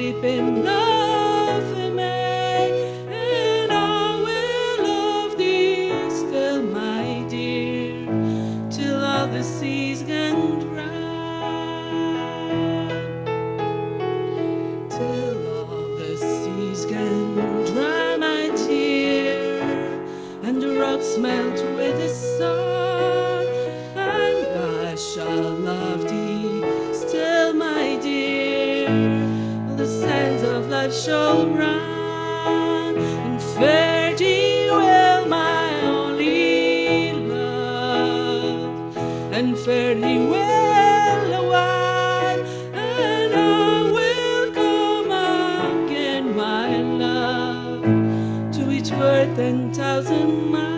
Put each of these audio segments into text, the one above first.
deep in love with me, and I will love thee still, my dear, till all the seas can dry, till all the seas can dry, my dear, and the rocks melt with the sun, and I shall love thee still, my dear, the sands of life shall run, and fare thee well, my only love, and fare thee well a while, and I will come again, my love, to each worth 10,000 miles.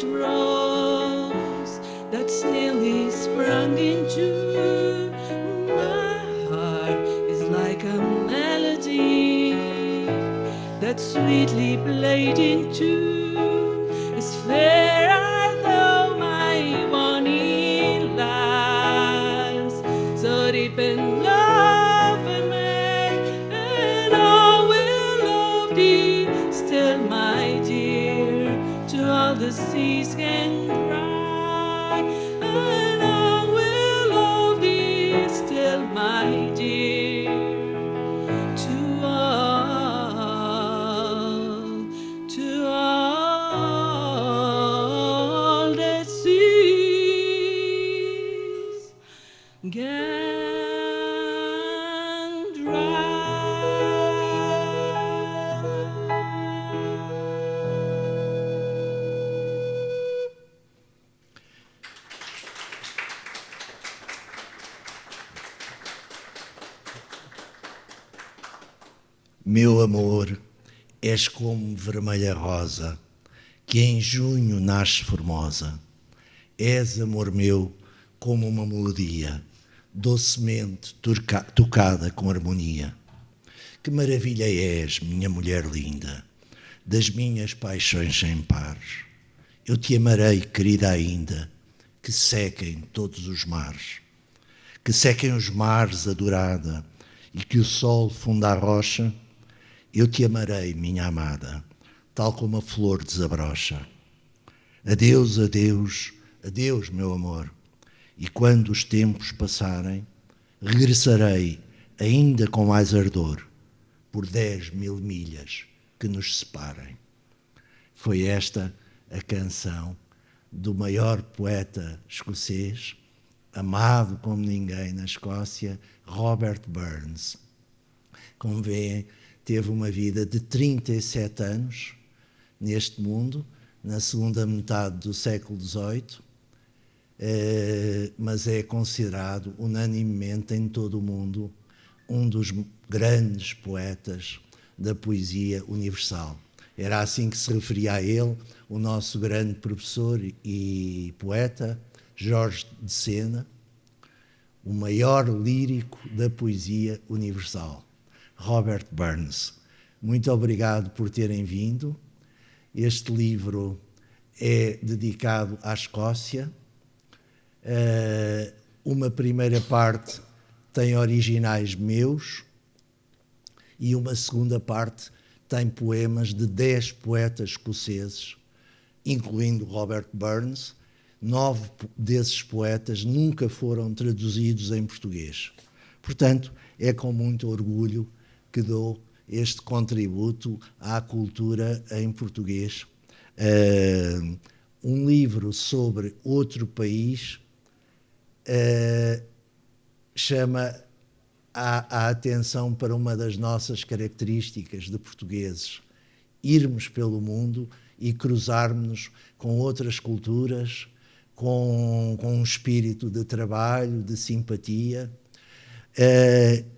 Rose that's nearly sprung into my heart is like a melody that sweetly played into as fair as though my bonny lies so deep in love with me, and I will love thee still, my dear, till all the seas can dry, and I will love thee still, my dear, to all the seas can dry. Meu amor, és como vermelha rosa, que em junho nasce formosa. És, amor meu, como uma melodia, docemente tocada com harmonia. Que maravilha és, minha mulher linda, das minhas paixões sem pares. Eu te amarei, querida ainda, que sequem todos os mares. Que sequem os mares, adorada, e que o sol funda a rocha. Eu te amarei, minha amada, tal como a flor desabrocha. Adeus, adeus, adeus, meu amor. E quando os tempos passarem, regressarei, ainda com mais ardor, por 10.000 milhas que nos separem. Foi esta a canção do maior poeta escocês, amado como ninguém na Escócia, Robert Burns. Como veem, teve uma vida de 37 anos neste mundo, na segunda metade do século XVIII, mas é considerado unanimemente em todo o mundo um dos grandes poetas da poesia universal. Era assim que se referia a ele o nosso grande professor e poeta, Jorge de Sena, o maior lírico da poesia universal. Robert Burns. Muito obrigado por terem vindo. Este livro é dedicado à Escócia. Uma primeira parte tem originais meus e uma segunda parte tem poemas de 10 poetas escoceses, incluindo Robert Burns. 9 desses poetas nunca foram traduzidos em português. Portanto, é com muito orgulho que dou este contributo à cultura em português. Um livro sobre outro país chama a atenção para uma das nossas características de portugueses: irmos pelo mundo e cruzarmos-nos com outras culturas, com um espírito de trabalho, de simpatia.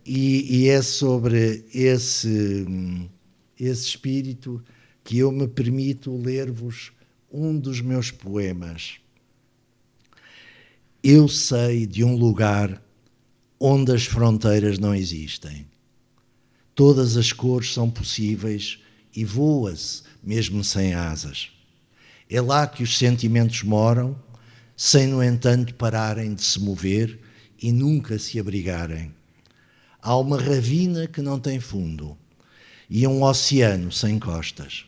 E é sobre esse espírito que eu me permito ler-vos um dos meus poemas. Eu sei de um lugar onde as fronteiras não existem. Todas as cores são possíveis e voa-se mesmo sem asas. É lá que os sentimentos moram, sem, no entanto, pararem de se mover e nunca se abrigarem. Há uma ravina que não tem fundo e um oceano sem costas.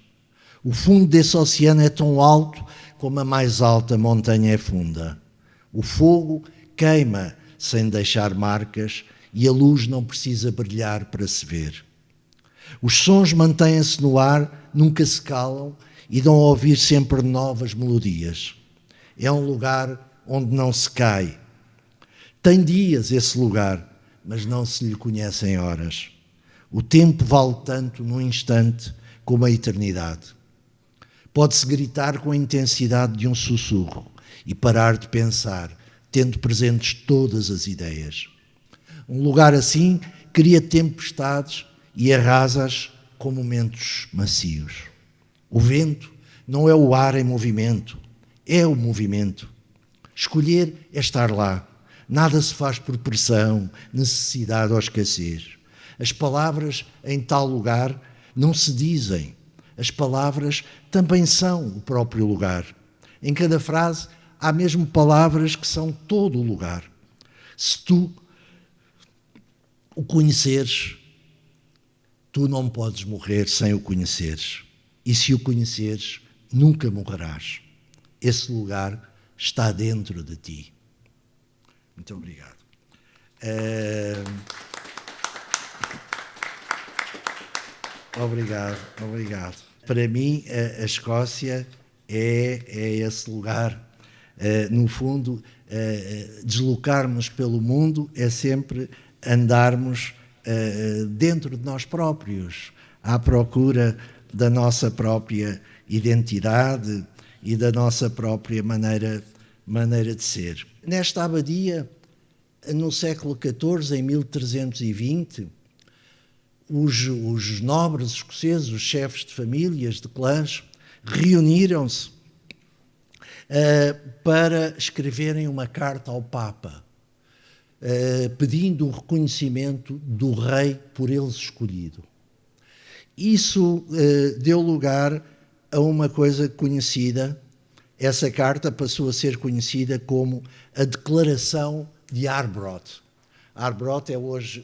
O fundo desse oceano é tão alto como a mais alta montanha é funda. O fogo queima sem deixar marcas e a luz não precisa brilhar para se ver. Os sons mantêm-se no ar, nunca se calam e dão a ouvir sempre novas melodias. É um lugar onde não se cai. Tem dias esse lugar, mas não se lhe conhecem horas. O tempo vale tanto num instante como a eternidade. Pode-se gritar com a intensidade de um sussurro e parar de pensar, tendo presentes todas as ideias. Um lugar assim cria tempestades e arrasa-as com momentos macios. O vento não é o ar em movimento, é o movimento. Escolher é estar lá. Nada se faz por pressão, necessidade ou escassez. As palavras em tal lugar não se dizem. As palavras também são o próprio lugar. Em cada frase há mesmo palavras que são todo o lugar. Se tu o conheceres, tu não podes morrer sem o conheceres. E se o conheceres, nunca morrerás. Esse lugar está dentro de ti. Muito obrigado. Obrigado. Para mim, a Escócia é esse lugar. No fundo, deslocarmos pelo mundo é sempre andarmos dentro de nós próprios, à procura da nossa própria identidade e da nossa própria maneira de ser. Nesta abadia, no século XIV, em 1320, os nobres escoceses, os chefes de famílias, de clãs, reuniram-se para escreverem uma carta ao Papa, pedindo o reconhecimento do rei por eles escolhido. Isso deu lugar a uma coisa conhecida. Essa carta passou a ser conhecida como a Declaração de Arbroath. Arbroath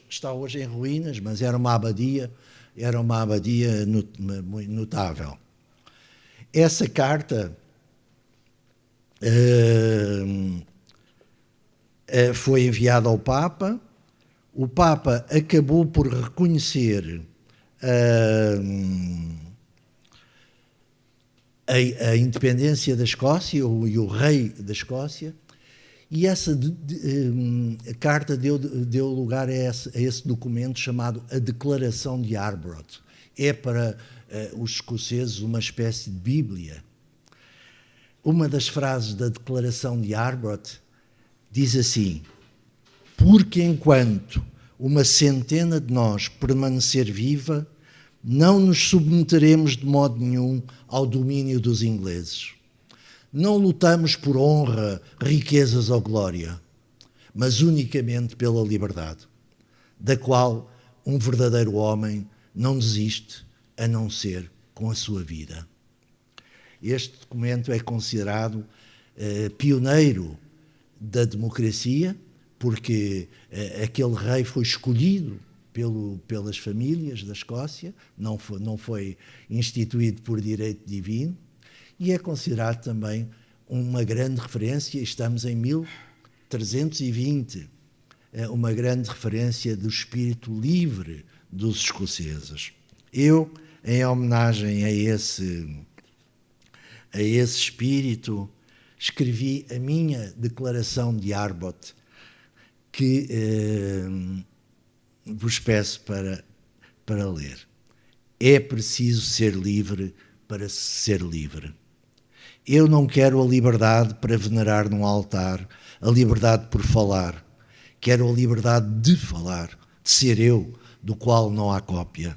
está hoje em ruínas, mas era uma abadia notável. Essa carta foi enviada ao Papa. O Papa acabou por reconhecer a independência da Escócia e o rei da Escócia, e essa carta deu lugar a esse documento chamado a Declaração de Arbroath. É para os escoceses uma espécie de Bíblia. Uma das frases da Declaração de Arbroath diz assim: porque enquanto uma centena de nós permanecer viva, não nos submeteremos de modo nenhum ao domínio dos ingleses. Não lutamos por honra, riquezas ou glória, mas unicamente pela liberdade, da qual um verdadeiro homem não desiste a não ser com a sua vida. Este documento é considerado pioneiro da democracia, porque aquele rei foi escolhido pelas famílias da Escócia, não foi instituído por direito divino, e é considerado também uma grande referência. Estamos em 1320. uma grande referência do espírito livre dos escoceses. Eu, em homenagem a esse espírito, escrevi a minha declaração de Arbot, que vos peço para ler. É preciso ser livre para ser livre. Eu não quero a liberdade para venerar num altar, a liberdade por falar. Quero a liberdade de falar, de ser eu, do qual não há cópia.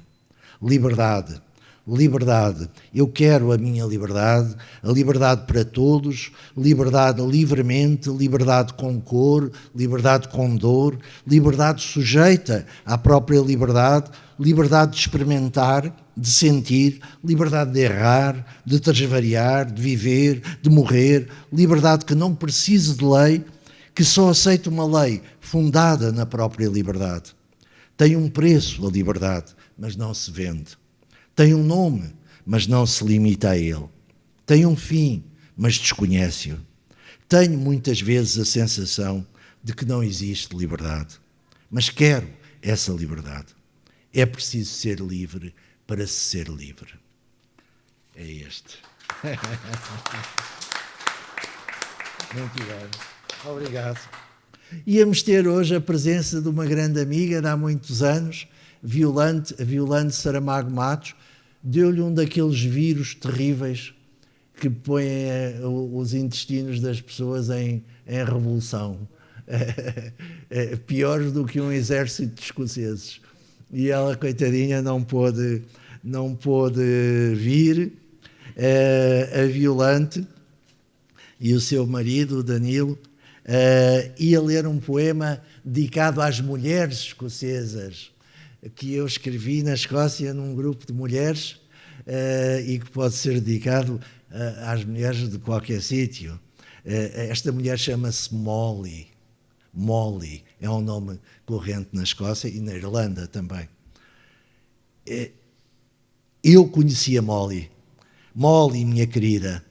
Liberdade, liberdade. Eu quero a minha liberdade, a liberdade para todos, liberdade livremente, liberdade com cor, liberdade com dor, liberdade sujeita à própria liberdade, liberdade de experimentar, de sentir, liberdade de errar, de transvariar, de viver, de morrer, liberdade que não precise de lei, que só aceita uma lei fundada na própria liberdade. Tem um preço a liberdade, mas não se vende. Tem um nome, mas não se limita a ele. Tem um fim, mas desconhece-o. Tenho muitas vezes a sensação de que não existe liberdade, mas quero essa liberdade. É preciso ser livre para se ser livre. É este. Muito bem. Obrigado. Íamos ter hoje a presença de uma grande amiga de há muitos anos, a Violante Saramago Matos. Deu-lhe um daqueles vírus terríveis que põem os intestinos das pessoas em revolução. Piores do que um exército de escoceses. E ela, coitadinha, não pôde vir. A Violante e o seu marido, o Danilo, ia ler um poema dedicado às mulheres escocesas, que eu escrevi na Escócia num grupo de mulheres e que pode ser dedicado às mulheres de qualquer sítio. Esta mulher chama-se Molly. Molly é um nome corrente na Escócia e na Irlanda também. Eu conhecia Molly. Molly, minha querida,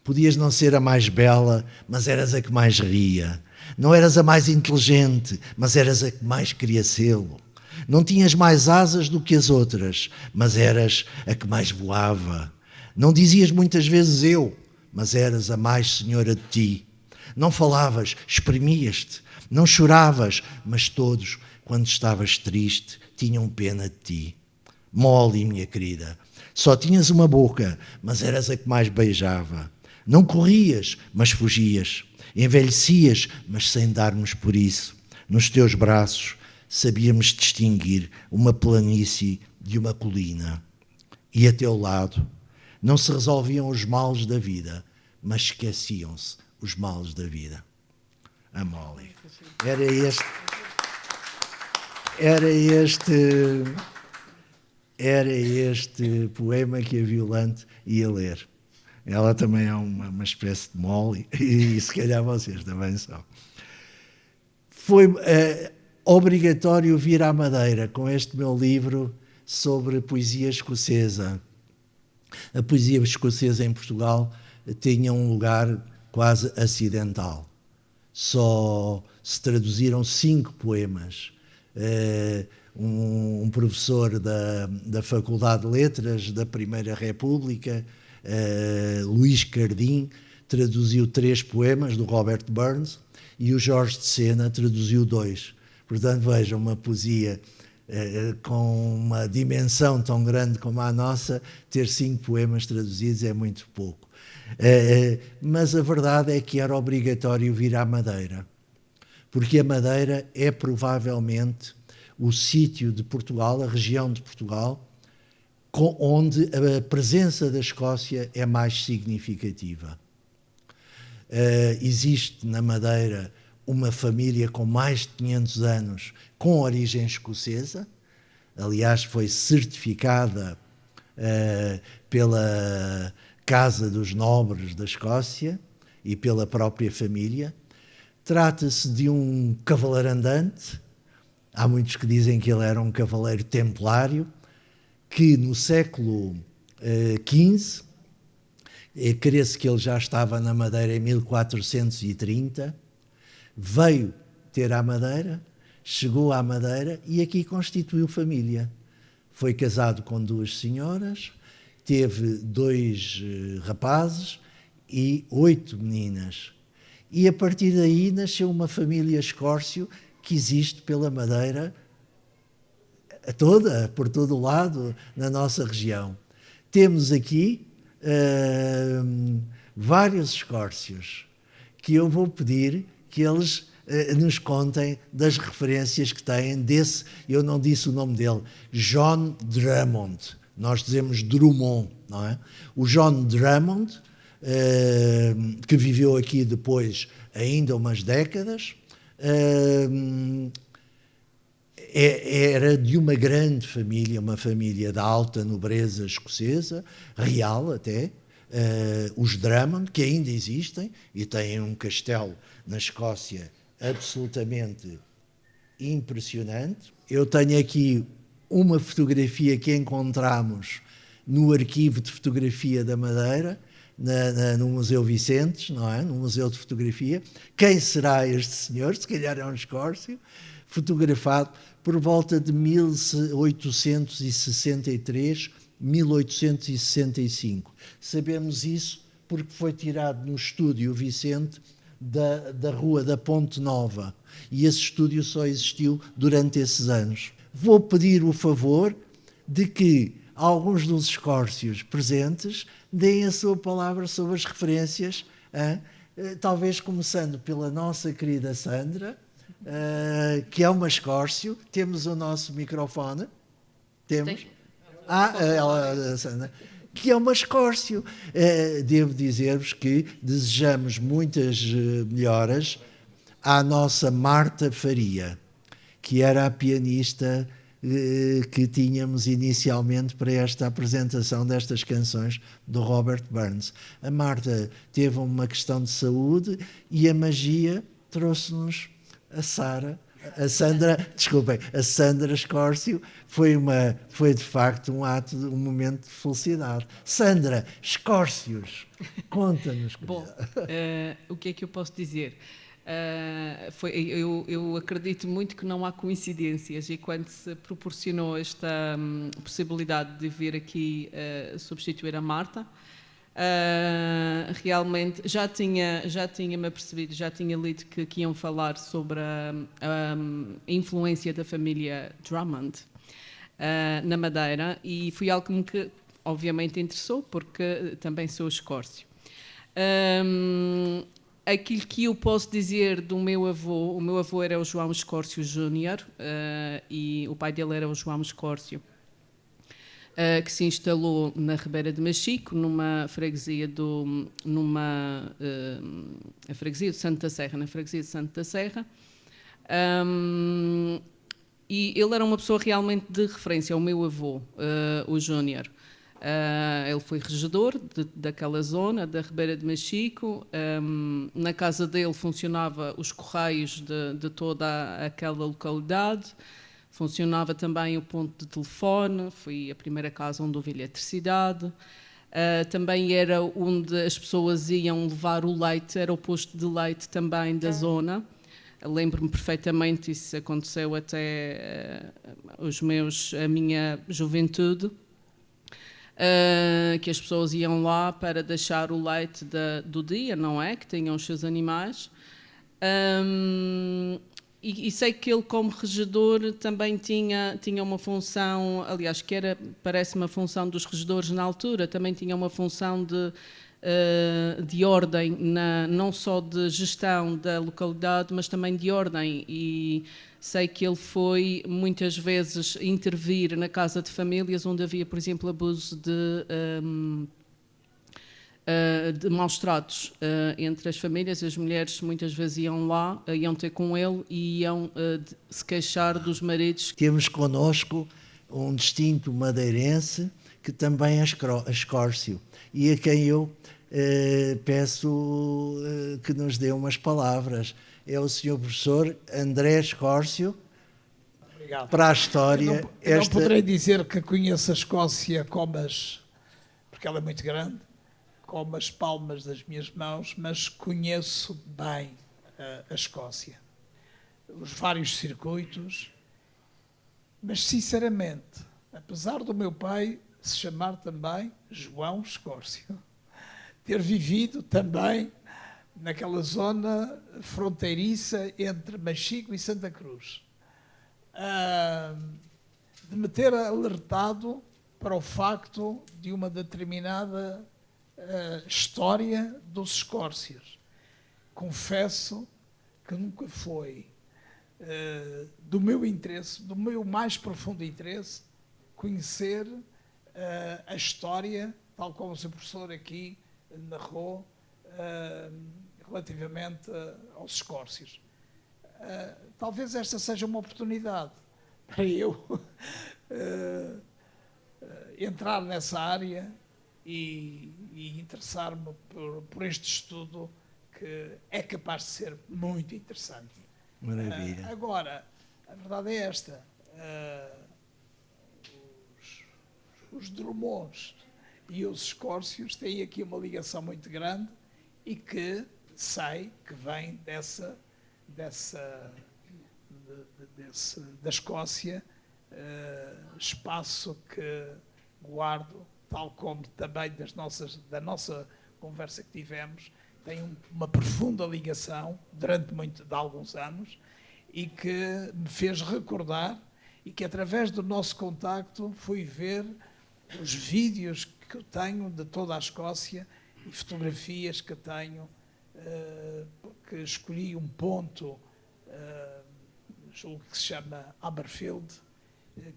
podias não ser a mais bela, mas eras a que mais ria. Não eras a mais inteligente, mas eras a que mais queria sê-lo. Não tinhas mais asas do que as outras, mas eras a que mais voava. Não dizias muitas vezes eu, mas eras a mais senhora de ti. Não falavas, exprimias-te. Não choravas, mas todos, quando estavas triste, tinham pena de ti. Molly, minha querida, só tinhas uma boca, mas eras a que mais beijava. Não corrias, mas fugias. Envelhecias, mas sem darmos por isso. Nos teus braços sabíamos distinguir uma planície de uma colina. E a teu lado não se resolviam os males da vida, mas esqueciam-se os males da vida. A Molly. Era este poema que a Violante ia ler. Ela também é uma espécie de Molly, e se calhar vocês também são. Foi obrigatório vir à Madeira com este meu livro sobre poesia escocesa. A poesia escocesa em Portugal tinha um lugar quase acidental. Só se traduziram 5 poemas. Um professor da Faculdade de Letras da Primeira República, Luís Cardim, traduziu 3 poemas do Robert Burns e o Jorge de Sena traduziu 2. Portanto, vejam, uma poesia com uma dimensão tão grande como a nossa, ter 5 poemas traduzidos é muito pouco. Mas a verdade é que era obrigatório vir à Madeira, porque a Madeira é provavelmente o sítio de Portugal, a região de Portugal, onde a presença da Escócia é mais significativa. Existe na Madeira uma família com mais de 500 anos com origem escocesa, aliás foi certificada pela Casa dos Nobres da Escócia e pela própria família. Trata-se de um cavaleiro andante. Há muitos que dizem que ele era um cavaleiro templário, que no século XV, crê-se que ele já estava na Madeira em 1430, veio ter à Madeira, chegou à Madeira e aqui constituiu família. Foi casado com 2 senhoras, teve 2 rapazes e 8 meninas. E a partir daí nasceu uma família Escórcio que existe pela Madeira toda, por todo o lado, na nossa região. Temos aqui vários Escórcios que eu vou pedir que eles nos contem das referências que têm desse, eu não disse o nome dele, John Drummond. Nós dizemos Drummond, não é? O John Drummond, que viveu aqui depois ainda umas décadas, era de uma grande família, uma família da alta nobreza escocesa, real até, os Drummond, que ainda existem e têm um castelo na Escócia absolutamente impressionante. Eu tenho aqui uma fotografia que encontramos no arquivo de fotografia da Madeira, no Museu Vicentes, não é? No Museu de Fotografia. Quem será este senhor? Se calhar é um Escórcio, fotografado por volta de 1863, 1865. Sabemos isso porque foi tirado no estúdio Vicente da Rua da Ponte Nova, e esse estúdio só existiu durante esses anos. Vou pedir o favor de que alguns dos escórcios presentes deem a sua palavra sobre as referências, talvez começando pela nossa querida Sandra, que é uma escórcio. Temos o nosso microfone. Temos? Sandra, que é uma escórcio. Devo dizer-vos que desejamos muitas melhoras à nossa Marta Faria, que era a pianista que tínhamos inicialmente para esta apresentação destas canções do Robert Burns. A Marta teve uma questão de saúde e a magia trouxe-nos a Sandra Escórcio. Foi de facto um momento de felicidade. Sandra, Escórcios, conta-nos. Bom, o que é que eu posso dizer? Eu acredito muito que não há coincidências, e quando se proporcionou esta possibilidade de vir aqui substituir a Marta, realmente já tinha-me apercebido, já tinha lido que iam falar sobre a influência da família Drummond na Madeira, e foi algo que me obviamente interessou, porque também sou escórcio. Aquilo que eu posso dizer do meu avô, o meu avô era o João Escórcio Júnior, e o pai dele era o João Escórcio, que se instalou na Ribeira de Machico, numa freguesia a freguesia de Santo da Serra, na freguesia de Santo da Serra. E ele era uma pessoa realmente de referência, o meu avô, o Júnior. Ele foi regedor daquela zona, da Ribeira de Machico. Na casa dele funcionava os correios de toda aquela localidade, funcionava também o ponto de telefone, foi a primeira casa onde houve eletricidade. Também era onde as pessoas iam levar o leite, era o posto de leite também da zona. Lembro-me perfeitamente, isso aconteceu até a minha juventude. Que as pessoas iam lá para deixar o leite do dia, não é? Que tinham os seus animais. E sei que ele, como regedor, também tinha uma função, aliás, parece uma função dos regedores na altura, também tinha uma função de ordem, não só de gestão da localidade, mas também de ordem. E sei que ele foi muitas vezes intervir na casa de famílias onde havia, por exemplo, abuso de maus tratos entre as famílias. As mulheres muitas vezes iam lá, iam ter com ele e iam se queixar dos maridos. Temos connosco um distinto madeirense que também é escórcio, e a quem eu peço que nos dê umas palavras. É o Sr. Professor André Escórcio. Obrigado. Para a história. Eu não poderei dizer que conheço a Escócia porque ela é muito grande, como as palmas das minhas mãos, mas conheço bem a Escócia. os vários circuitos, mas sinceramente, apesar do meu pai se chamar também João Escórcio, ter vivido também naquela zona fronteiriça entre Machico e Santa Cruz, de me ter alertado para o facto de uma determinada história dos Escórcios. Confesso que nunca foi do meu interesse, do meu mais profundo interesse, conhecer a história, tal como o seu professor aqui narrou, relativamente aos Escórcios. Talvez esta seja uma oportunidade para eu entrar nessa área e interessar-me por este estudo que é capaz de ser muito interessante. Maravilha. Agora, a verdade é esta. Os Drummonds e os Escórcios têm aqui uma ligação muito grande e que sei que vem da Escócia, espaço que guardo, tal como também da nossa conversa que tivemos, tem uma profunda ligação durante de alguns anos e que me fez recordar e que através do nosso contacto fui ver os vídeos que eu tenho de toda a Escócia e fotografias que tenho, porque escolhi um ponto, julgo que se chama Aberfield,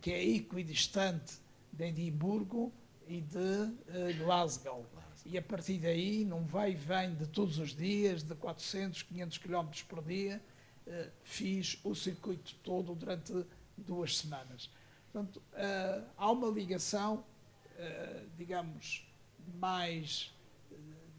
que é equidistante de Edimburgo e de Glasgow. E a partir daí, num vai e vem de todos os dias, de 400, 500 km por dia, fiz o circuito todo durante 2 semanas. Portanto, há uma ligação, digamos, mais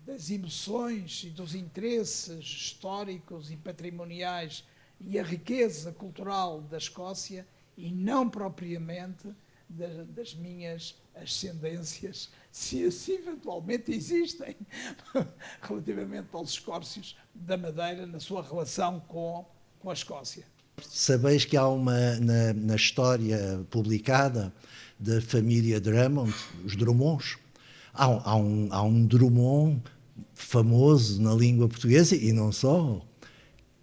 das emoções e dos interesses históricos e patrimoniais e a riqueza cultural da Escócia e não propriamente das minhas ascendências, se eventualmente existem, relativamente aos Escórcios da Madeira na sua relação com a Escócia. Sabeis que há na história publicada da família Drummond, os Drummonds, há um Drummond famoso na língua portuguesa, e não só,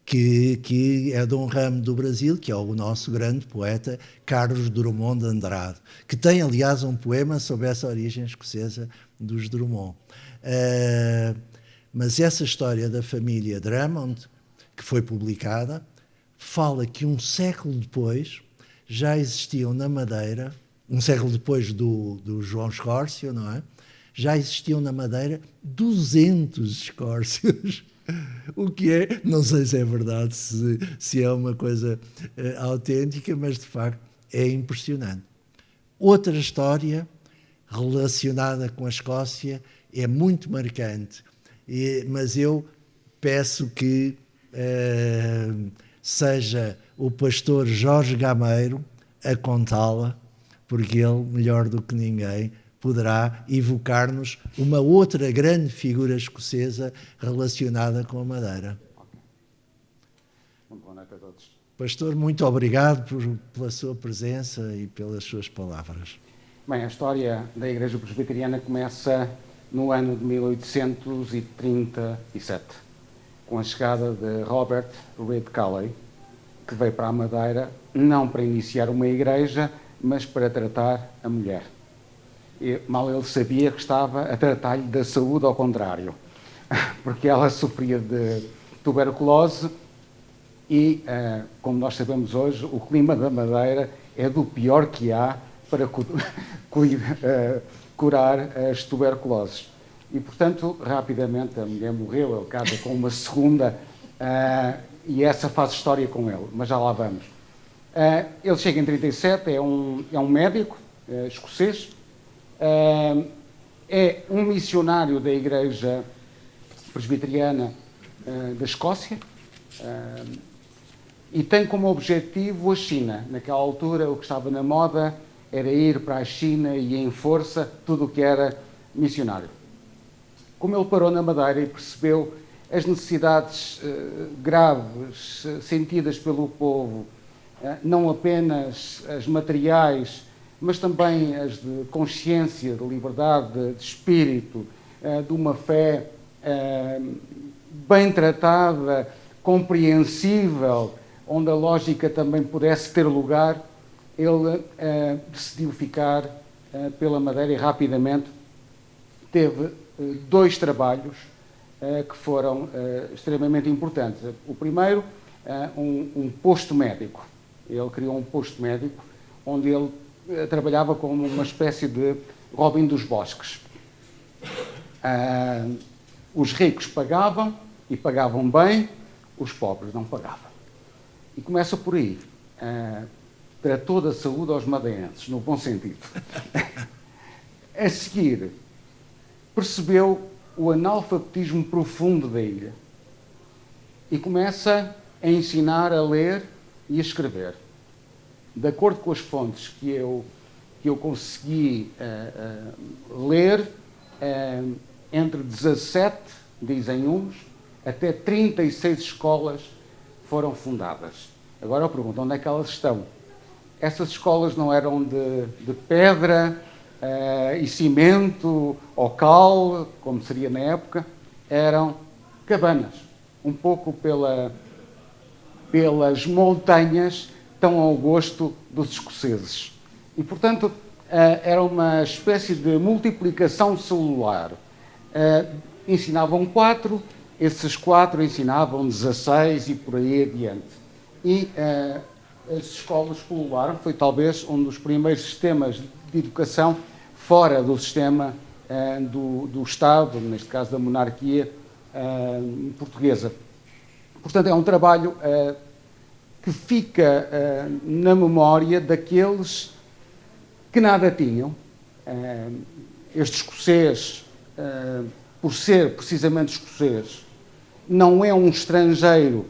que é de um ramo do Brasil, que é o nosso grande poeta Carlos Drummond de Andrade, que tem, aliás, um poema sobre essa origem escocesa dos Drummond. Mas essa história da família Drummond, que foi publicada, fala que um século depois já existiam na Madeira, um século depois do João Escórcio, não é? Já existiam na Madeira 200 escórcios. O que é, não sei se é verdade, se é uma coisa autêntica, mas de facto é impressionante. Outra história relacionada com a Escócia é muito marcante, mas eu peço que seja o pastor Jorge Gameiro a contá-la, porque ele, melhor do que ninguém, poderá evocar-nos uma outra grande figura escocesa relacionada com a Madeira. Muito boa noite a todos. Pastor, muito obrigado pela sua presença e pelas suas palavras. Bem, a história da Igreja Presbiteriana começa no ano de 1837, com a chegada de Robert Reid Calley, que veio para a Madeira não para iniciar uma igreja, mas para tratar a mulher. E mal ele sabia que estava a tratar-lhe da saúde ao contrário, porque ela sofria de tuberculose e, como nós sabemos hoje, o clima da Madeira é do pior que há para curar as tuberculoses. E, portanto, rapidamente a mulher morreu, ele casa com uma segunda e essa faz história com ele, mas já lá vamos. Ele chega em 37, é um médico escocês, é um missionário da Igreja Presbiteriana da Escócia e tem como objetivo a China. Naquela altura o que estava na moda era ir para a China e em força tudo o que era missionário. Como ele parou na Madeira e percebeu as necessidades graves sentidas pelo povo, não apenas as materiais, mas também as de consciência, de liberdade, de espírito, de uma fé bem tratada, compreensível, onde a lógica também pudesse ter lugar, ele decidiu ficar pela Madeira e rapidamente teve 2 trabalhos que foram extremamente importantes. O primeiro, um posto médico. Ele criou um posto médico onde ele trabalhava como uma espécie de Robin dos Bosques. Os ricos pagavam, e pagavam bem, os pobres não pagavam. E começa por aí. Tratou da saúde aos madeirenses, no bom sentido. A seguir, percebeu o analfabetismo profundo da ilha e começa a ensinar a ler e a escrever. De acordo com as fontes que eu consegui ler, entre 17, dizem uns, até 36 escolas foram fundadas. Agora eu pergunto, onde é que elas estão? Essas escolas não eram de pedra e cimento ou cal, como seria na época, eram cabanas, um pouco pelas montanhas, tão ao gosto dos escoceses. E, portanto, era uma espécie de multiplicação celular. Ensinavam 4, esses 4 ensinavam 16 e por aí adiante. E as escolas pulularam, foi talvez um dos primeiros sistemas de educação fora do sistema do Estado, neste caso da monarquia portuguesa. Portanto, é um trabalho que fica na memória daqueles que nada tinham. Este escocês, por ser precisamente escocês, não é um estrangeiro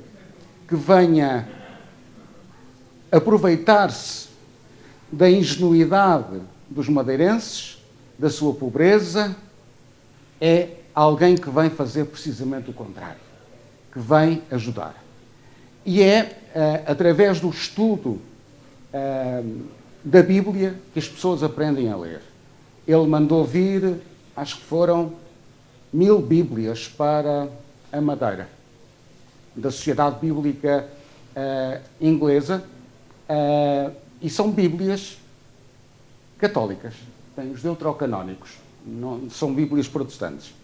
que venha aproveitar-se da ingenuidade dos madeirenses, da sua pobreza, é alguém que vem fazer precisamente o contrário, que vem ajudar. E é através do estudo da Bíblia que as pessoas aprendem a ler. Ele mandou vir, acho que foram 1000 Bíblias para a Madeira, da Sociedade Bíblica Inglesa, e são Bíblias católicas, têm os deuterocanónicos, não são Bíblias protestantes.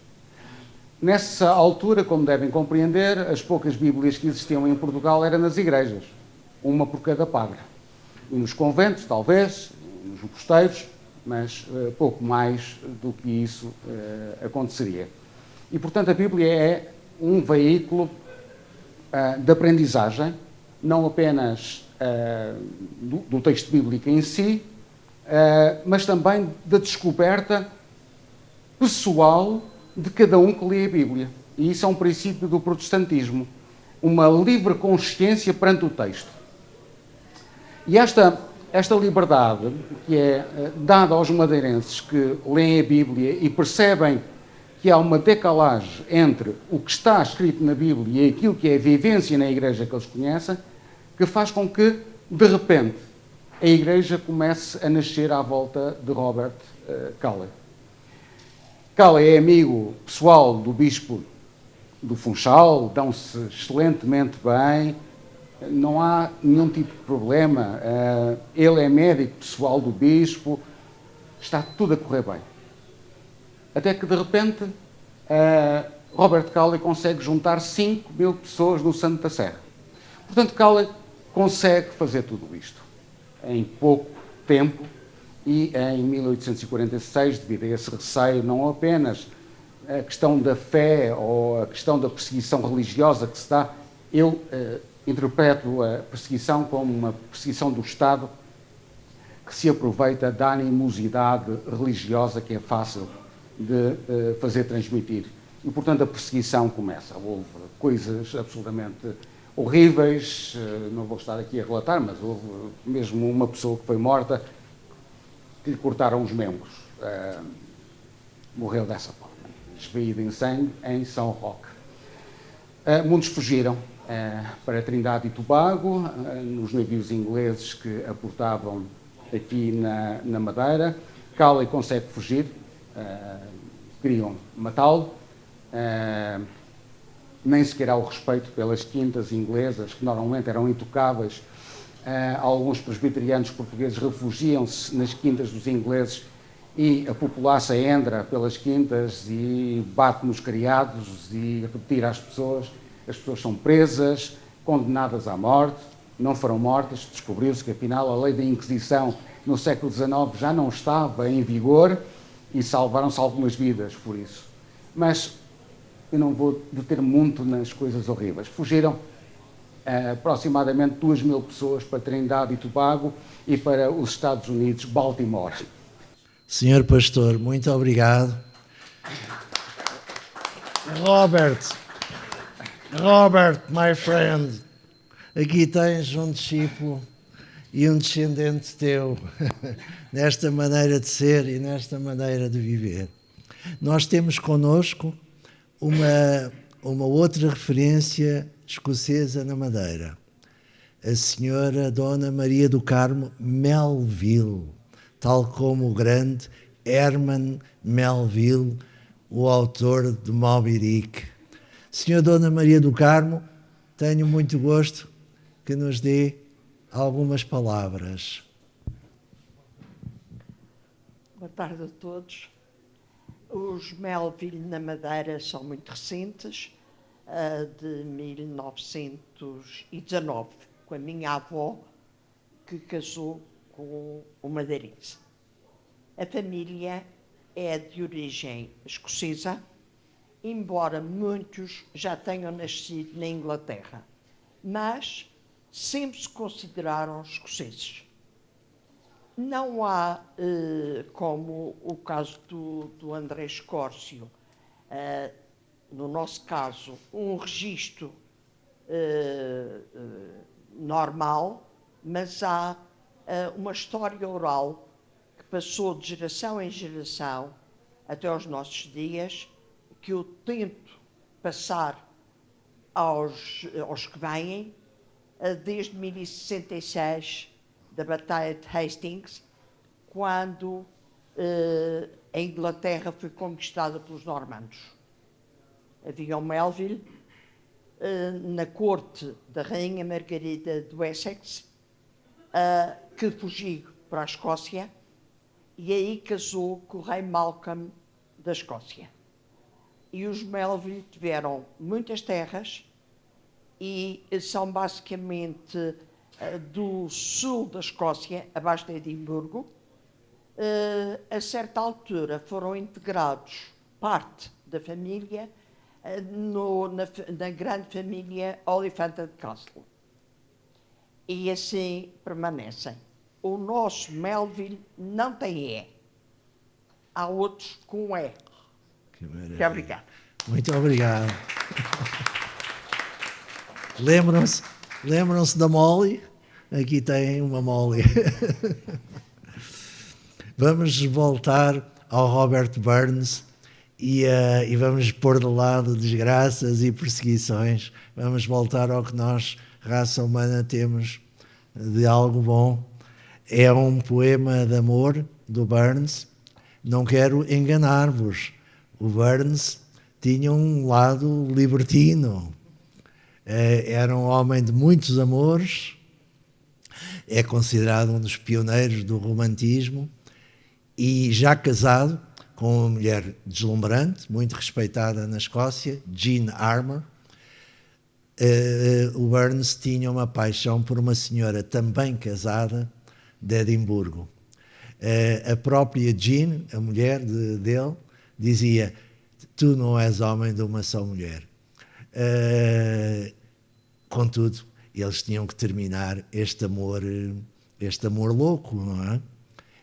Nessa altura, como devem compreender, as poucas Bíblias que existiam em Portugal eram nas igrejas, uma por cada padre. E nos conventos, talvez, nos mosteiros, mas pouco mais do que isso aconteceria. E, portanto, a Bíblia é um veículo de aprendizagem, não apenas do texto bíblico em si, mas também da descoberta pessoal de cada um que lê a Bíblia. E isso é um princípio do protestantismo, uma livre consciência perante o texto. E esta liberdade que é dada aos madeirenses que leem a Bíblia e percebem que há uma decalagem entre o que está escrito na Bíblia e aquilo que é a vivência na igreja que eles conhecem, que faz com que, de repente, a igreja comece a nascer à volta de Robert Calley. Calley é amigo pessoal do bispo do Funchal, dão-se excelentemente bem, não há nenhum tipo de problema. Ele é médico pessoal do bispo, está tudo a correr bem. Até que, de repente, Robert Calley consegue juntar 5.000 pessoas no Santo da Serra. Portanto, Calley consegue fazer tudo isto em pouco tempo e em 1846, devido a esse receio, não apenas a questão da fé ou a questão da perseguição religiosa que se dá, eu interpreto a perseguição como uma perseguição do Estado que se aproveita da animosidade religiosa que é fácil de fazer transmitir. E, portanto, a perseguição começa. Houve coisas absolutamente horríveis, não vou estar aqui a relatar, mas houve mesmo uma pessoa que foi morta, que lhe cortaram os membros. Morreu dessa forma, esvaído em sangue, em São Roque. Muitos fugiram para Trindade e Tobago, nos navios ingleses que aportavam aqui na Madeira. Cowley consegue fugir, queriam matá-lo. Nem sequer há o respeito pelas quintas inglesas, que normalmente eram intocáveis. Alguns presbiterianos portugueses refugiam-se nas quintas dos ingleses e a população entra pelas quintas e bate nos criados e retira as pessoas. As pessoas são presas, condenadas à morte, não foram mortas. Descobriu-se que, afinal, a lei da Inquisição no século XIX já não estava em vigor e salvaram-se algumas vidas por isso. Mas eu não vou deter muito nas coisas horríveis. Fugiram aproximadamente 2.000 pessoas para Trindade e Tobago e para os Estados Unidos, Baltimore. Senhor Pastor, muito obrigado. Robert, my friend, aqui tens um discípulo e um descendente teu, nesta maneira de ser e nesta maneira de viver. Nós temos connosco uma outra referência escocesa na Madeira, a senhora Dona Maria do Carmo Melville, tal como o grande Herman Melville, o autor de Moby Dick. Senhora Dona Maria do Carmo, tenho muito gosto que nos dê algumas palavras. Boa tarde a todos. Os Melville na Madeira são muito recentes, de 1919, com a minha avó, que casou com o madeirense. A família é de origem escocesa, embora muitos já tenham nascido na Inglaterra, mas sempre se consideraram escoceses. Não há, como o caso do André Escórcio, no nosso caso, um registro normal, mas há uma história oral que passou de geração em geração até aos nossos dias, que eu tento passar aos que vêm, desde 1066, da Batalha de Hastings, quando a Inglaterra foi conquistada pelos normandos. Havia um Melville na corte da Rainha Margarida do Essex, que fugiu para a Escócia e aí casou com o rei Malcolm da Escócia. E os Melville tiveram muitas terras e são basicamente do sul da Escócia, abaixo de Edimburgo. A certa altura foram integrados parte da família na grande família Oliphant Castle. E assim permanecem. O nosso Melville não tem E. Há outros com E. Muito obrigado. Muito obrigado. Lembram-se da Molly? Aqui tem uma Molly. Vamos voltar ao Robert Burns e vamos pôr de lado desgraças e perseguições. Vamos voltar ao que nós, raça humana, temos de algo bom. É um poema de amor do Burns. Não quero enganar-vos. O Burns tinha um lado libertino. Era um homem de muitos amores. É considerado um dos pioneiros do romantismo e já casado com uma mulher deslumbrante, muito respeitada na Escócia, Jean Armour. O Burns tinha uma paixão por uma senhora também casada de Edimburgo. A própria Jean, a mulher dele, dizia: tu não és homem de uma só mulher. Contudo, eles tinham que terminar este amor louco, não é?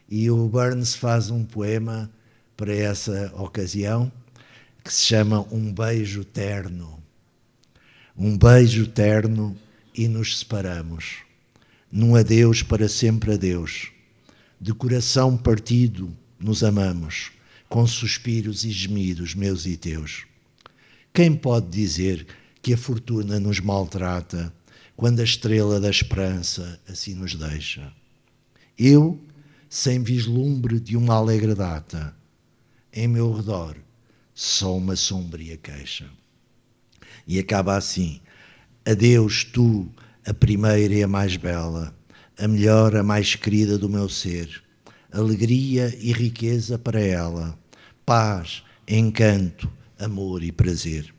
E o Burns faz um poema para essa ocasião que se chama Um Beijo Terno. Um beijo terno e nos separamos. Num adeus para sempre adeus. De coração partido nos amamos, com suspiros e gemidos meus e teus. Quem pode dizer que a fortuna nos maltrata, quando a estrela da esperança assim nos deixa. Eu, sem vislumbre de uma alegre data, em meu redor, só uma sombria queixa. E acaba assim: adeus tu, a primeira e a mais bela, a melhor, a mais querida do meu ser, alegria e riqueza para ela, paz, encanto, amor e prazer.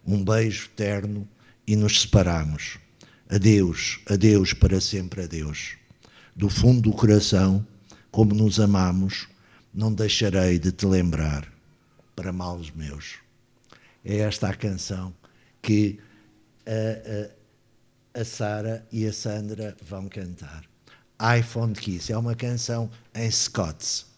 Um beijo terno e nos separamos. Adeus, adeus, para sempre adeus. Do fundo do coração, como nos amamos, não deixarei de te lembrar, para males meus. É esta a canção que a Sara e a Sandra vão cantar. I Fond Kiss é uma canção em Scots.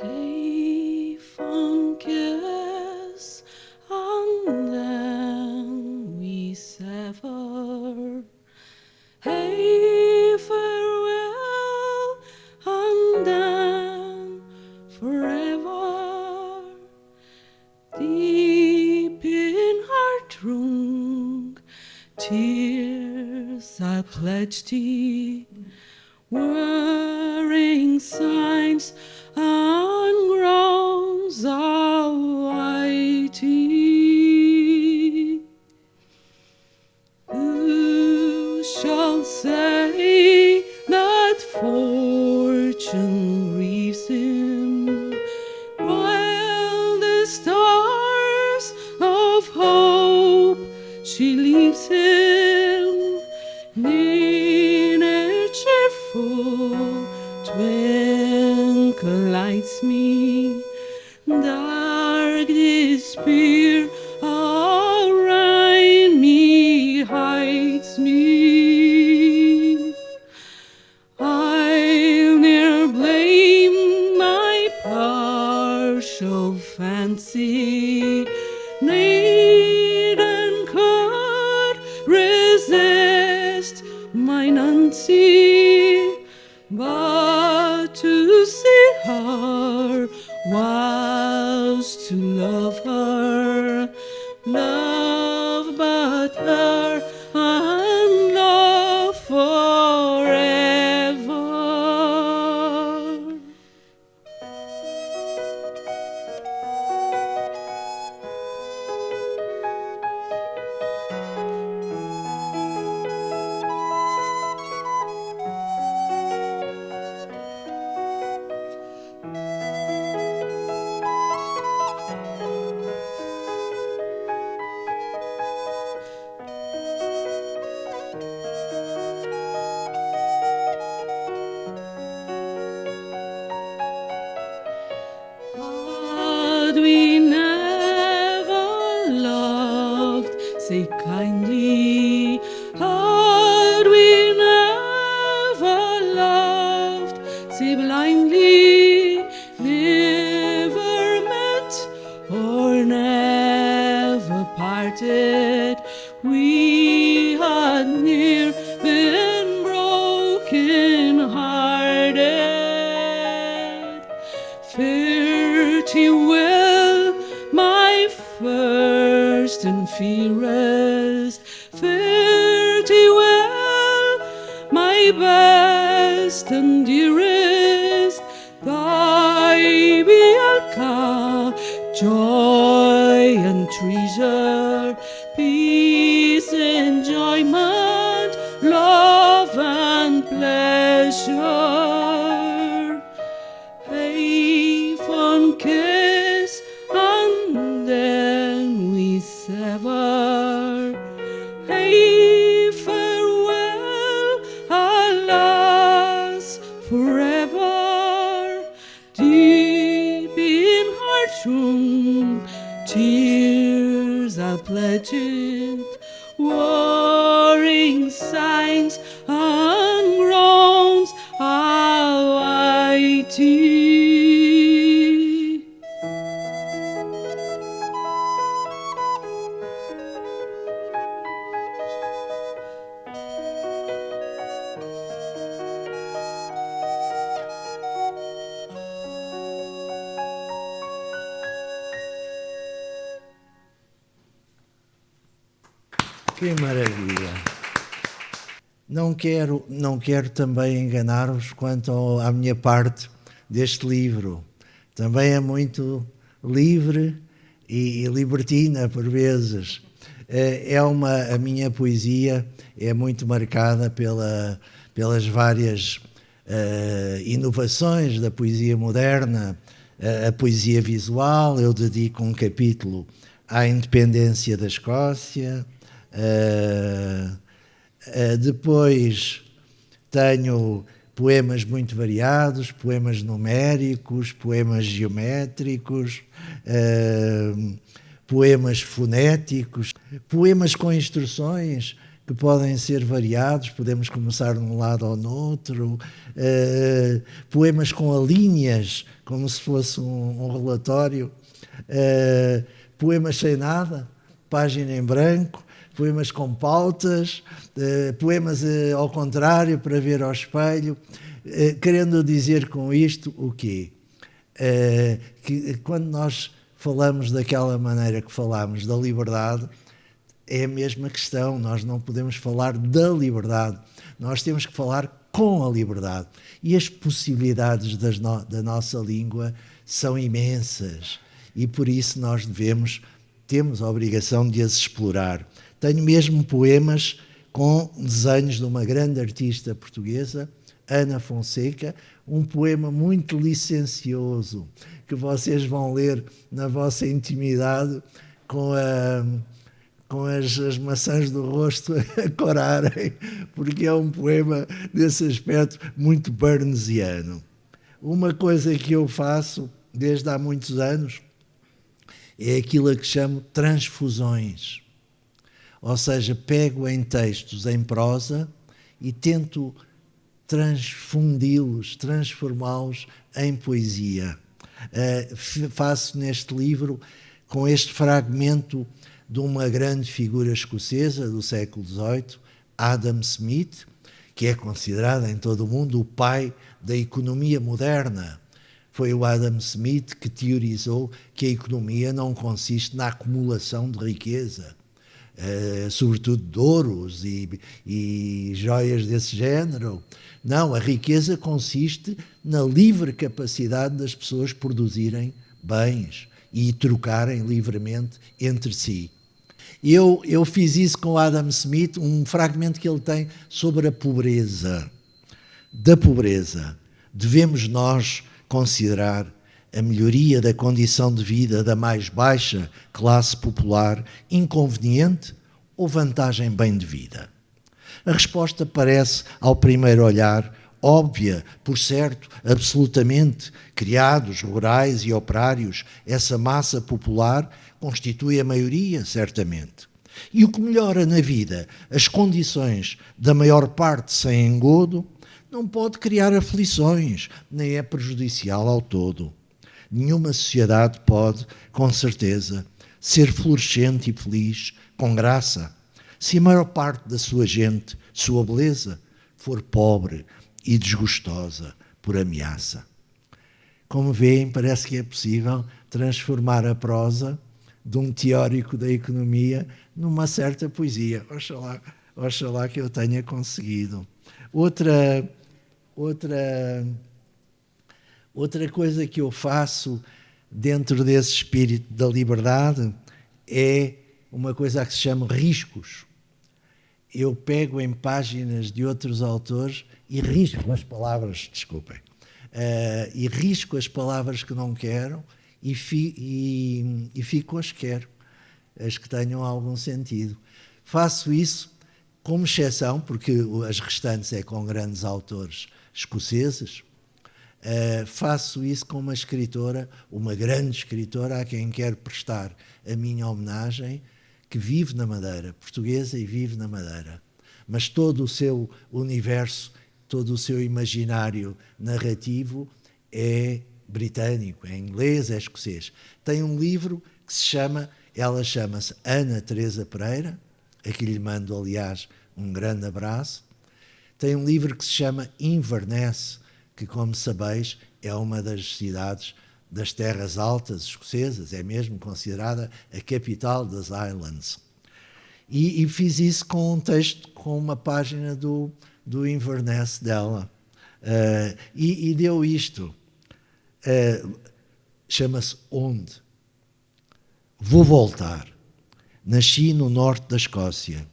Hey, fond kiss, and then we sever. Hey, farewell, and then forever. Deep in heart-wrung tears I pledge thee, whirring signs and groans almighty. Who shall say that fortune grieves him, while the stars of hope she leaves him? In a cheerful twinkle lights me, dark despair around me hides me. I'll ne'er blame my partial fancy, neither could resist my Nancy, but to see her was to love her, love but her and love forever. Had we never loved, say kindly, had we never loved, say blindly, never met or never parted, we had near been broken hearted. Fare thee well, my first and fairest. Fare thee well, my best and dearest. Thy Bielka, joy and treasure, peace, enjoyment, love and pleasure. Hey, fond kiss, and then we sever. Hey, farewell, alas, forever. tears I'll pledge it, warring signs and groans Almighty. Que maravilha! Não quero também enganar-vos quanto à minha parte deste livro. Também é muito livre e libertina por vezes. A minha poesia é muito marcada pelas várias inovações da poesia moderna, a poesia visual. Eu dedico um capítulo à independência da Escócia. Depois tenho poemas muito variados, poemas numéricos, poemas geométricos, poemas fonéticos, poemas com instruções que podem ser variados, podemos começar num lado ou no outro, poemas com alíneas, como se fosse um relatório, poemas sem nada, página em branco, poemas com pautas, poemas ao contrário, para ver ao espelho, querendo dizer com isto o quê? Que quando nós falamos daquela maneira que falamos da liberdade, é a mesma questão. Nós não podemos falar da liberdade, nós temos que falar com a liberdade. E as possibilidades da nossa língua são imensas e por isso nós temos a obrigação de as explorar. Tenho mesmo poemas com desenhos de uma grande artista portuguesa, Ana Fonseca, um poema muito licencioso, que vocês vão ler na vossa intimidade com as maçãs do rosto a corarem, porque é um poema desse aspecto muito burnsiano. Uma coisa que eu faço desde há muitos anos é aquilo a que chamo transfusões. Ou seja, pego em textos em prosa e tento transfundi-los, transformá-los em poesia. Faço neste livro com este fragmento de uma grande figura escocesa do século XVIII, Adam Smith, que é considerado em todo o mundo o pai da economia moderna. Foi o Adam Smith que teorizou que a economia não consiste na acumulação de riqueza, sobretudo de ouros e joias desse género. Não, a riqueza consiste na livre capacidade das pessoas produzirem bens e trocarem livremente entre si. Eu fiz isso com Adam Smith, um fragmento que ele tem sobre a pobreza. Da pobreza, devemos nós considerar a melhoria da condição de vida da mais baixa classe popular inconveniente ou vantagem bem devida? A resposta parece, ao primeiro olhar, óbvia, por certo, absolutamente. Criados, rurais e operários, essa massa popular constitui a maioria, certamente. E o que melhora na vida as condições da maior parte sem engodo não pode criar aflições, nem é prejudicial ao todo. Nenhuma sociedade pode, com certeza, ser florescente e feliz, com graça, se a maior parte da sua gente, sua beleza, for pobre e desgostosa por ameaça. Como veem, parece que é possível transformar a prosa de um teórico da economia numa certa poesia. Oxalá que eu tenha conseguido. Outra coisa que eu faço dentro desse espírito da liberdade é uma coisa que se chama riscos. Eu pego em páginas de outros autores e risco as palavras, desculpem, e risco as palavras que não quero e fico as que quero, as que tenham algum sentido. Faço isso como exceção, porque as restantes é com grandes autores escoceses, Faço isso com uma escritora, uma grande escritora, a quem quero prestar a minha homenagem, que vive na Madeira, portuguesa e vive na Madeira. Mas todo o seu universo, todo o seu imaginário narrativo é britânico, é inglês, é escocês. Tem um livro que ela chama-se Ana Teresa Pereira, a que lhe mando, aliás, um grande abraço. Tem um livro que se chama Inverness, que, como sabeis, é uma das cidades das terras altas escocesas, é mesmo considerada a capital das Highlands. E fiz isso com um texto, com uma página do Inverness dela. E deu isto. Chama-se Onde? Vou voltar. Nasci no norte da Escócia.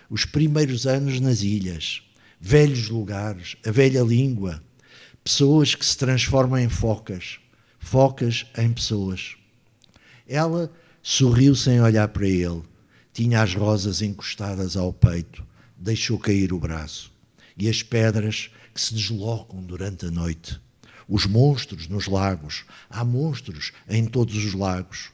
Os primeiros anos nas ilhas. Velhos lugares, a velha língua. Pessoas que se transformam em focas. Focas em pessoas. Ela sorriu sem olhar para ele. Tinha as rosas encostadas ao peito. Deixou cair o braço. E as pedras que se deslocam durante a noite. Os monstros nos lagos. Há monstros em todos os lagos.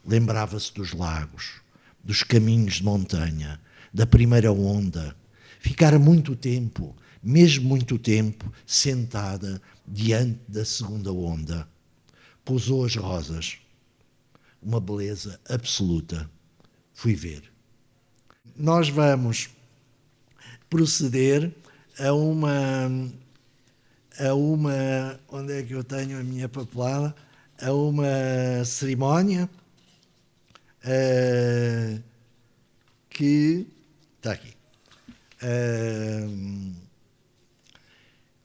Lembrava-se dos lagos, dos caminhos de montanha, da primeira onda. Ficara muito tempo, mesmo muito tempo, sentada diante da segunda onda. Pousou as rosas. Uma beleza absoluta. Fui ver. Nós vamos proceder a uma... Onde é que eu tenho a minha papelada? A uma cerimónia que... Está aqui.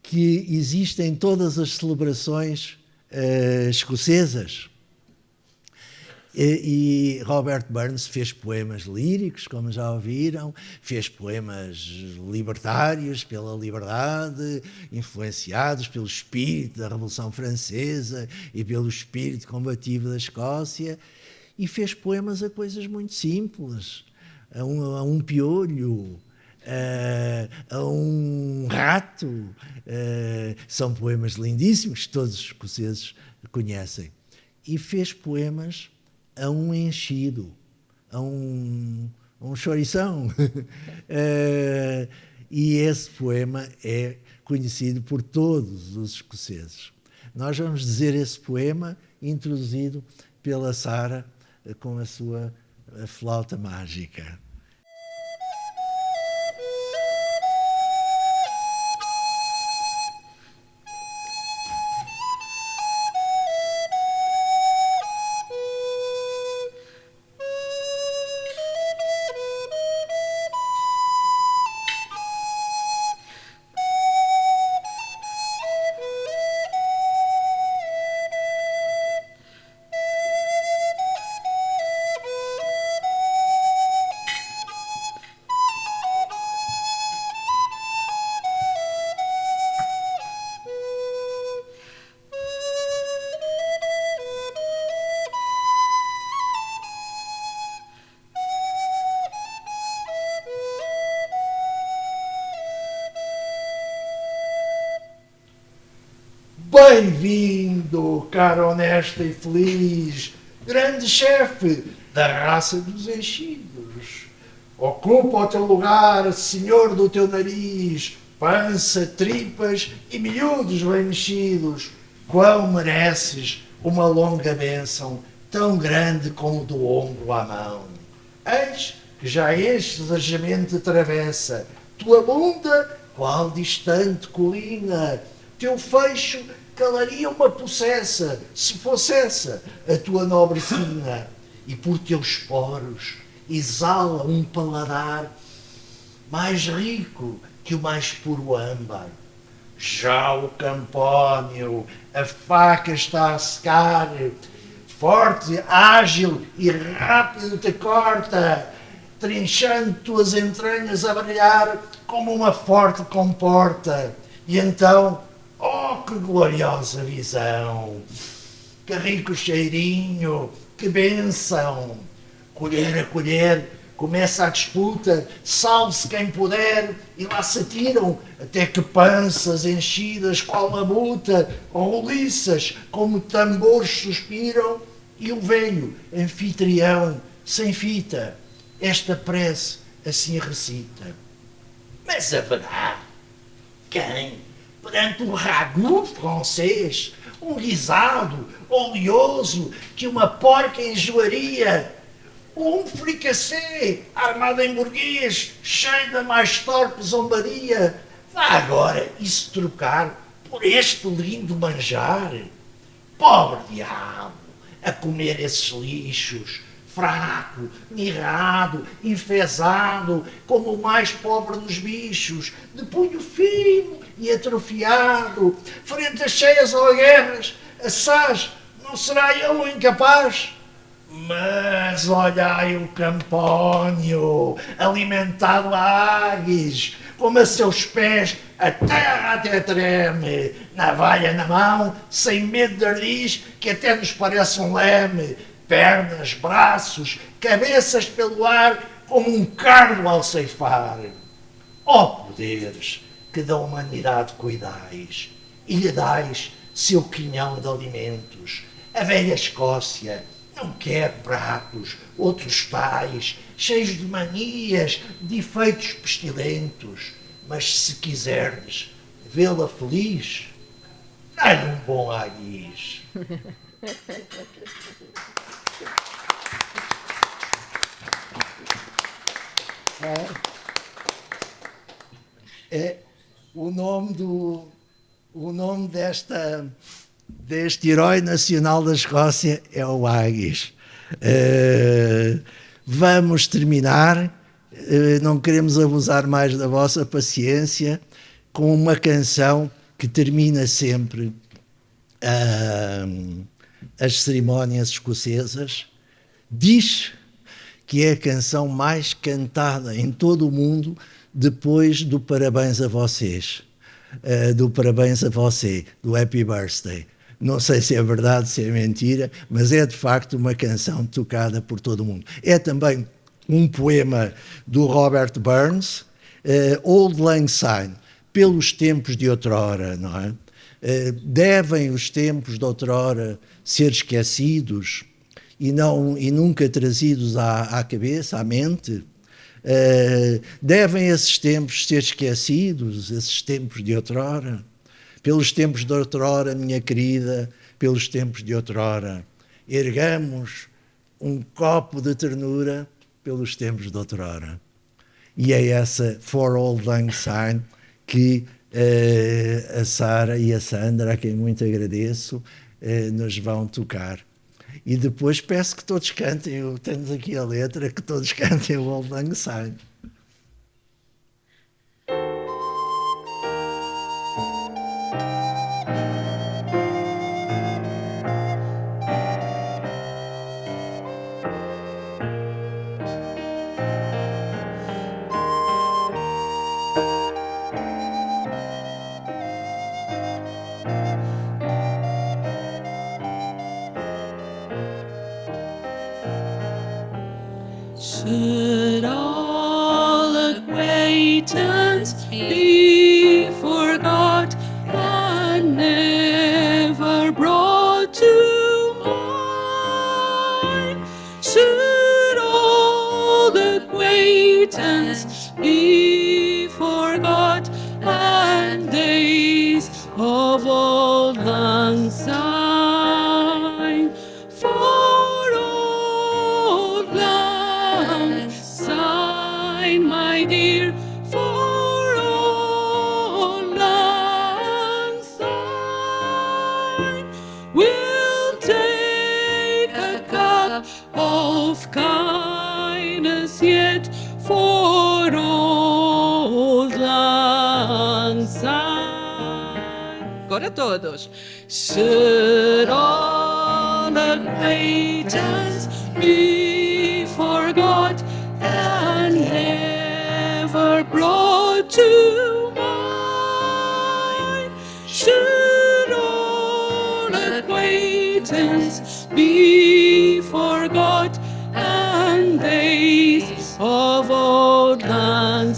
Que existe em todas as celebrações escocesas. E Robert Burns fez poemas líricos, como já ouviram, fez poemas libertários pela liberdade, influenciados pelo espírito da Revolução Francesa e pelo espírito combativo da Escócia, e fez poemas a coisas muito simples, a um piolho, a um rato. São poemas lindíssimos que todos os escoceses conhecem. E fez poemas a um enchido, a um chourição. E esse poema é conhecido por todos os escoceses. Nós vamos dizer esse poema introduzido pela Sara com a sua flauta mágica. Bem-vindo, caro honesto e feliz, grande chefe da raça dos enchidos. Ocupa o teu lugar, senhor do teu nariz, pança, tripas e miúdos bem mexidos. Quão mereces uma longa bênção, tão grande como do ombro à mão. Eis que já enches a gemente travessa, tua bunda, qual distante colina, teu feixo calaria uma possessa, se fosse essa a tua nobre sina, e por teus poros exala um paladar mais rico que o mais puro âmbar. Já o campónio, a faca está a secar, forte, ágil e rápido te corta, trinchando tuas entranhas a brilhar como uma forte comporta. E então, oh, que gloriosa visão! Que rico cheirinho! Que bênção! Colher a colher, Começa a disputa, salve-se quem puder, e lá se atiram, até que panças enchidas qual labuta, roliças como tambores suspiram, e o velho anfitrião, sem fita, esta prece assim recita. Mas haverá quem, perante um ragu francês, um guisado oleoso que uma porca enjoaria, ou um fricassé armado em burguês, cheio da mais torpe zombaria, vá agora isso trocar por este lindo manjar? Pobre diabo, a comer esses lixos, fraco, mirrado, enfesado, como o mais pobre dos bichos, de punho fino e atrofiado, frentes cheias ou guerras, assaz, não será eu o incapaz? Mas olhai o Campónio, alimentado a águias, como a seus pés a terra até treme, navalha na mão, sem medo de ardiz, que até nos parece um leme, pernas, braços, cabeças pelo ar, como um cardo ao ceifar. Ó poderes, que da humanidade cuidais, e lhe dais seu quinhão de alimentos, a velha Escócia não quer pratos, outros tais, cheios de manias, de efeitos pestilentos, mas se quiserdes vê-la feliz, dai-lhe um bom aguis. O nome deste herói nacional da Escócia é o Haggis. Vamos terminar, não queremos abusar mais da vossa paciência, com uma canção que termina sempre as cerimónias escocesas. Diz que é a canção mais cantada em todo o mundo depois do Parabéns a Vocês, do Parabéns a Você, do Happy Birthday. Não sei se é verdade, se é mentira, mas é de facto uma canção tocada por todo o mundo. É também um poema do Robert Burns, Auld Lang Syne, pelos tempos de outrora, não é? Devem os tempos de outrora ser esquecidos e nunca trazidos à cabeça, à mente? Devem esses tempos ser esquecidos, esses tempos de outrora? Pelos tempos de outrora, minha querida, pelos tempos de outrora, ergamos um copo de ternura pelos tempos de outrora. E é essa For Auld Lang Syne que a Sara e a Sandra, a quem muito agradeço, nos vão tocar. E depois peço que todos cantem, temos aqui a letra, que todos cantem o Auld Lang Syne. Should all acquaintance be forgot and never brought to mind? Should all acquaintance be forgot and days of Auld Lang Syne? For Auld Lang Syne, my dear, for Auld Lang Syne, we'll take a cup of kindness yet for Auld Lang Syne. Agora todos. Should all acquaintance be forgot and never brought to mind? Should all acquaintance be forgot and days of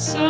sun.